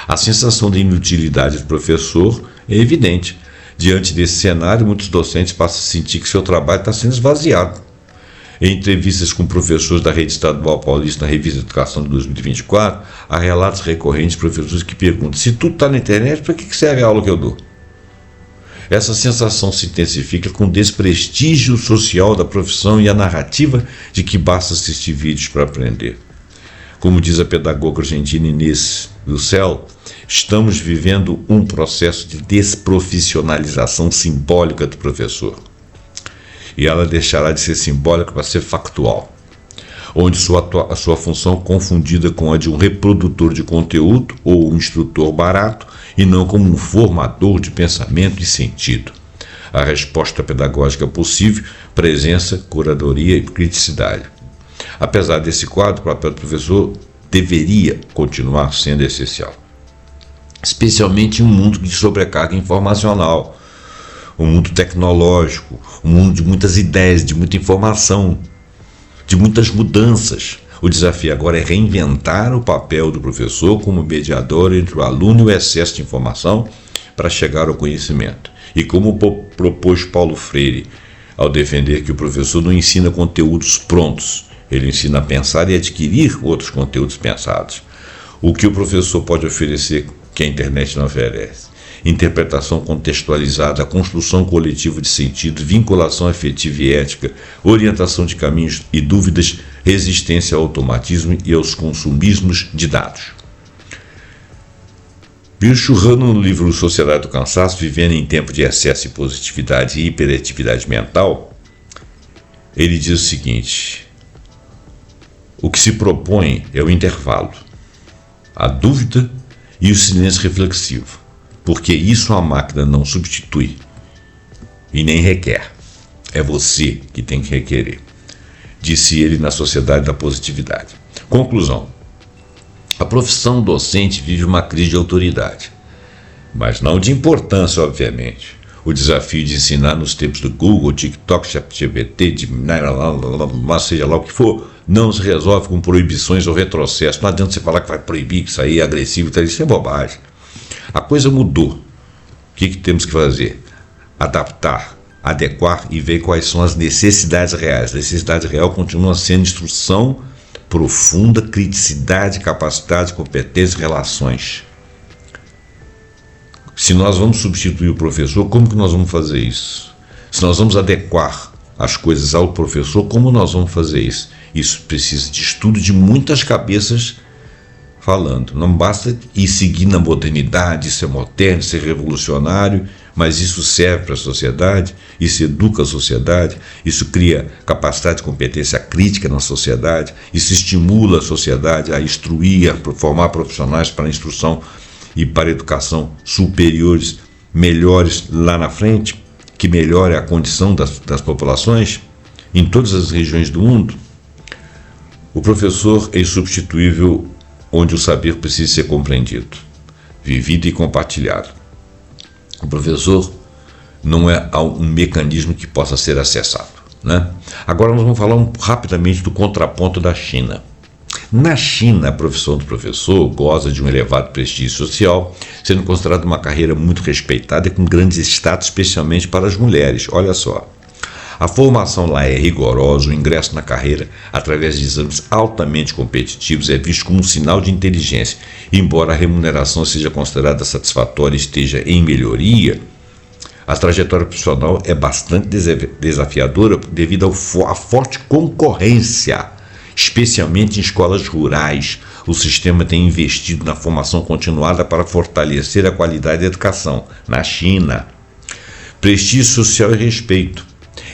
A sensação de inutilidade do professor é evidente. Diante desse cenário, muitos docentes passam a sentir que seu trabalho está sendo esvaziado. Em entrevistas com professores da Rede Estadual Paulista na Revista Educação de 2024, há relatos recorrentes de professores que perguntam: se tudo está na internet, para que serve a aula que eu dou? Essa sensação se intensifica com o desprestígio social da profissão e a narrativa de que basta assistir vídeos para aprender. Como diz a pedagoga argentina Inês do Céu, estamos vivendo um processo de desprofissionalização simbólica do professor. E ela deixará de ser simbólica para ser factual, onde a sua função confundida com a de um reprodutor de conteúdo ou um instrutor barato, e não como um formador de pensamento e sentido. A resposta pedagógica possível: presença, curadoria e criticidade. Apesar desse quadro, o papel do professor deveria continuar sendo essencial, especialmente em um mundo de sobrecarga informacional, um mundo tecnológico, um mundo de muitas ideias, de muita informação, de muitas mudanças. O desafio agora é reinventar o papel do professor como mediador entre o aluno e o excesso de informação para chegar ao conhecimento. E como propôs Paulo Freire, ao defender que o professor não ensina conteúdos prontos, ele ensina a pensar e adquirir outros conteúdos pensados. O que o professor pode oferecer que a internet não oferece? Interpretação contextualizada, construção coletiva de sentido, vinculação afetiva e ética, orientação de caminhos e dúvidas, resistência ao automatismo e aos consumismos de dados. Byung-Chul Han, no livro Sociedade do Cansaço, Vivendo em Tempo de Excesso de Positividade e Hiperatividade Mental, ele diz o seguinte: o que se propõe é o intervalo, a dúvida e o silêncio reflexivo, porque isso a máquina não substitui e nem requer. É você que tem que requerer, disse ele na Sociedade da Positividade. Conclusão: a profissão docente vive uma crise de autoridade, mas não de importância, obviamente. O desafio de ensinar nos tempos do Google, TikTok, ChatGPT, seja lá o que for, não se resolve com proibições ou retrocesso. Não adianta você falar que vai proibir, que isso aí é agressivo, isso é bobagem. A coisa mudou. O que temos que fazer? Adaptar, adequar e ver quais são as necessidades reais. A necessidade real continua sendo instrução profunda, criticidade, capacidade, competência, relações. Se nós vamos substituir o professor, como que nós vamos fazer isso? Se nós vamos adequar as coisas ao professor, como nós vamos fazer isso? Isso precisa de estudo de muitas cabeças falando. Não basta ir seguir na modernidade, ser moderno, ser revolucionário, mas isso serve para a sociedade, isso educa a sociedade, isso cria capacidade de competência crítica na sociedade, isso estimula a sociedade a instruir, a formar profissionais para a instrução e para a educação superiores, melhores lá na frente, que melhore a condição das populações em todas as regiões do mundo. O professor é insubstituível onde o saber precisa ser compreendido, vivido e compartilhado. O professor não é um mecanismo que possa ser acessado, né? Agora nós vamos falar rapidamente do contraponto da China. Na China, a profissão do professor goza de um elevado prestígio social, sendo considerada uma carreira muito respeitada e com grande status, especialmente para as mulheres. Olha só, a formação lá é rigorosa, o ingresso na carreira, através de exames altamente competitivos, é visto como um sinal de inteligência. Embora a remuneração seja considerada satisfatória e esteja em melhoria, a trajetória profissional é bastante desafiadora devido à forte concorrência, especialmente em escolas rurais. O sistema tem investido na formação continuada para fortalecer a qualidade da educação. Na China, prestígio social e respeito,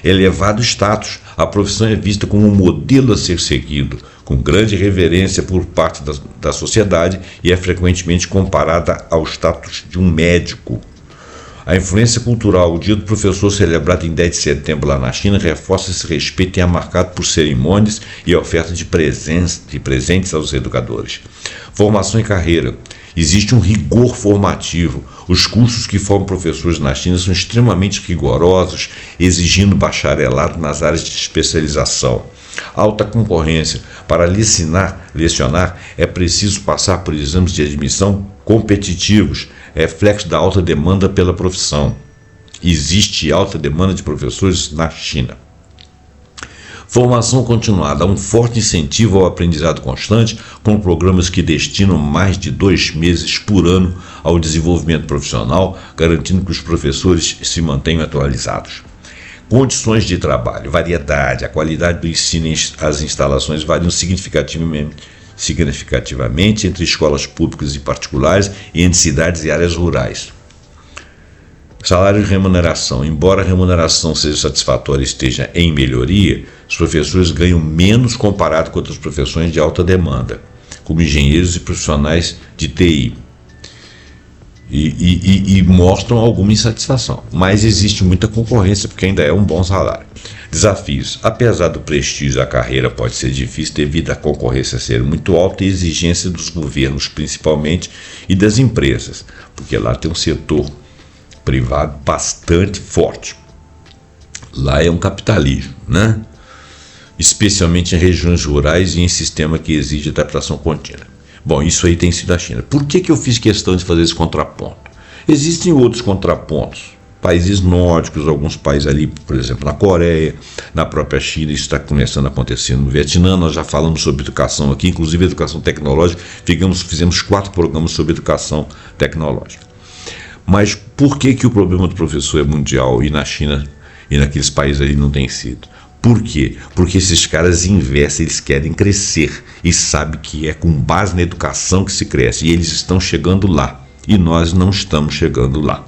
elevado status, a profissão é vista como um modelo a ser seguido, com grande reverência por parte da sociedade e é frequentemente comparada ao status de um médico. A influência cultural, o Dia do Professor, celebrado em 10 de setembro lá na China, reforça esse respeito e é marcado por cerimônias e a oferta de presentes aos educadores. Formação e carreira. Existe um rigor formativo. Os cursos que formam professores na China são extremamente rigorosos, exigindo bacharelado nas áreas de especialização. Alta concorrência. Para lecionar, é preciso passar por exames de admissão competitivos, reflexo da alta demanda pela profissão. Existe alta demanda de professores na China. Formação continuada, há um forte incentivo ao aprendizado constante, com programas que destinam mais de 2 meses por ano ao desenvolvimento profissional, garantindo que os professores se mantenham atualizados. Condições de trabalho, variedade, a qualidade do ensino e as instalações variam significativamente entre escolas públicas e particulares e entre cidades e áreas rurais. Salário e remuneração. Embora a remuneração seja satisfatória e esteja em melhoria, os professores ganham menos comparado com outras profissões de alta demanda, como engenheiros e profissionais de TI. E mostram alguma insatisfação, mas existe muita concorrência porque ainda é um bom salário. Desafios. Apesar do prestígio, a carreira pode ser difícil devido à concorrência ser muito alta e exigência dos governos principalmente e das empresas, porque lá tem um setor privado bastante forte. Lá é um capitalismo, né? Especialmente em regiões rurais e em sistema que exige adaptação contínua. Bom, isso aí tem sido a China. Por que eu fiz questão de fazer esse contraponto? Existem outros contrapontos países nórdicos, alguns países ali, por exemplo, na Coreia, na própria China, isso está começando a acontecer no Vietnã. Nós já falamos sobre educação aqui, inclusive educação tecnológica, fizemos 4 programas sobre educação tecnológica. Mas por que o problema do professor é mundial e na China e naqueles países ali não tem sido? Por quê? Porque esses caras investem, eles querem crescer e sabem que é com base na educação que se cresce, e eles estão chegando lá e nós não estamos chegando lá.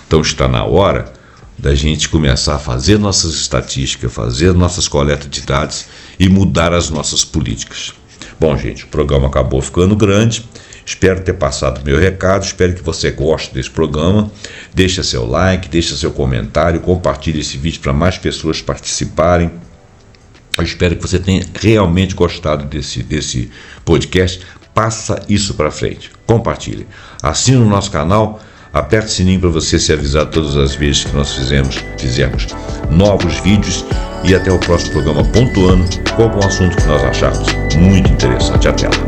Então está na hora da gente começar a fazer nossas estatísticas, fazer nossas coletas de dados e mudar as nossas políticas. Bom, gente, o programa acabou ficando grande. Espero ter passado o meu recado, espero que você goste desse programa. Deixa seu like, deixa seu comentário, compartilhe esse vídeo para mais pessoas participarem. Eu espero que você tenha realmente gostado desse podcast. Passa isso para frente, compartilhe. Assine o nosso canal, aperte o sininho para você ser avisado todas as vezes que nós fizermos novos vídeos, e até o próximo programa pontuando com algum assunto que nós acharmos muito interessante. Até lá.